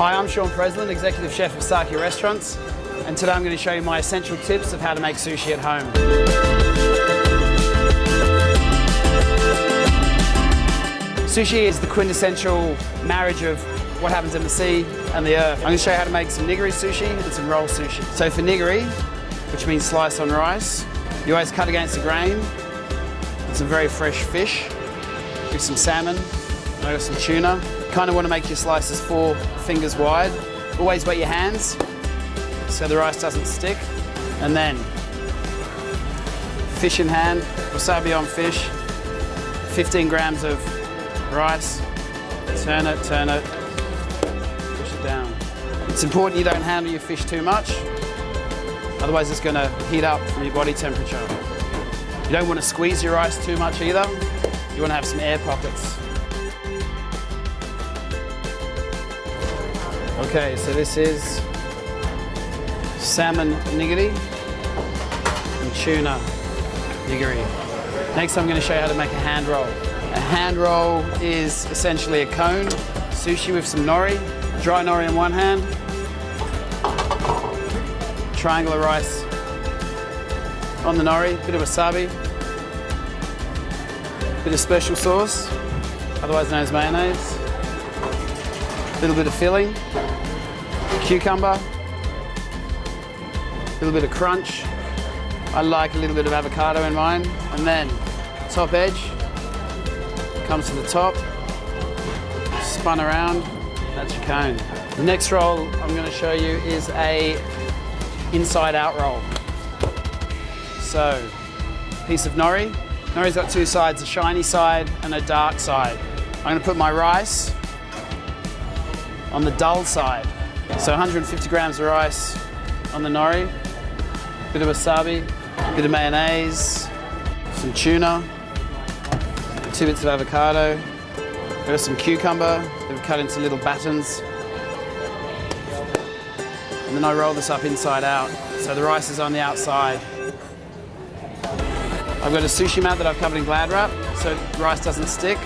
Hi, I'm Shaun Presland, Executive Chef of Saki Restaurants, and today I'm going to show you my essential tips of how to make sushi at home. Sushi is the quintessential marriage of what happens in the sea and the earth. I'm going to show you how to make some nigiri sushi and some roll sushi. So for nigiri, which means slice on rice, you always cut against the grain. It's a very fresh fish. With some salmon, I got some tuna. Kind of want to make your slices 4 fingers wide. Always wet your hands so the rice doesn't stick. And then fish in hand, wasabi on fish, 15 grams of rice. Turn it, push it down. It's important you don't handle your fish too much, otherwise it's going to heat up from your body temperature. You don't want to squeeze your rice too much either. You want to have some air pockets. Okay, so this is salmon nigiri and tuna nigiri. Next I'm going to show you how to make a hand roll. A hand roll is essentially a cone, sushi with some nori, dry nori in one hand, triangle of rice on the nori, bit of wasabi, bit of special sauce, otherwise known as mayonnaise, a little bit of filling, cucumber, a little bit of crunch. I like a little bit of avocado in mine, and then top edge comes to the top, spun around, that's your cone. The next roll I'm going to show you is a inside out roll. So, piece of nori. Nori's got 2 sides, a shiny side and a dark side. I'm going to put my rice on the dull side. So 150 grams of rice on the nori, bit of wasabi, bit of mayonnaise, some tuna, 2 bits of avocado, got some cucumber that we've cut into little battens. And then I roll this up inside out, so the rice is on the outside. I've got a sushi mat that I've covered in Glad wrap, so the rice doesn't stick.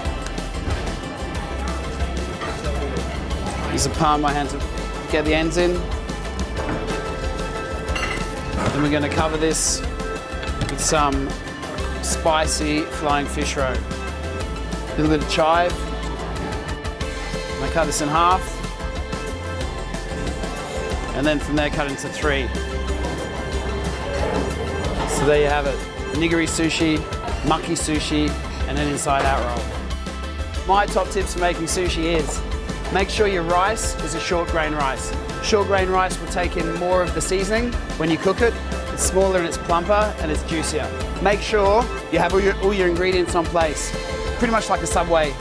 Use a palm of my hand to get the ends in. Then we're going to cover this with some spicy flying fish roe. A little bit of chive. I'm going to cut this in half. And then from there cut into 3. So there you have it. Nigiri sushi, maki sushi, and an inside out roll. My top tips for making sushi is make sure your rice is a short grain rice. Short grain rice will take in more of the seasoning when you cook it. It's smaller and it's plumper and it's juicier. Make sure you have all your ingredients on place. Pretty much like a Subway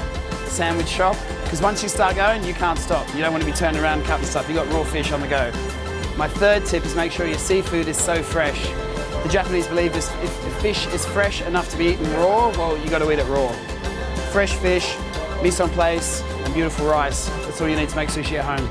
sandwich shop, because once you start going, you can't stop. You don't want to be turning around and cutting stuff. You've got raw fish on the go. My third tip is make sure your seafood is so fresh. The Japanese believe if fish is fresh enough to be eaten raw, well, you got to eat it raw. Fresh fish, mise en place, and beautiful rice. That's all you need to make sushi at home.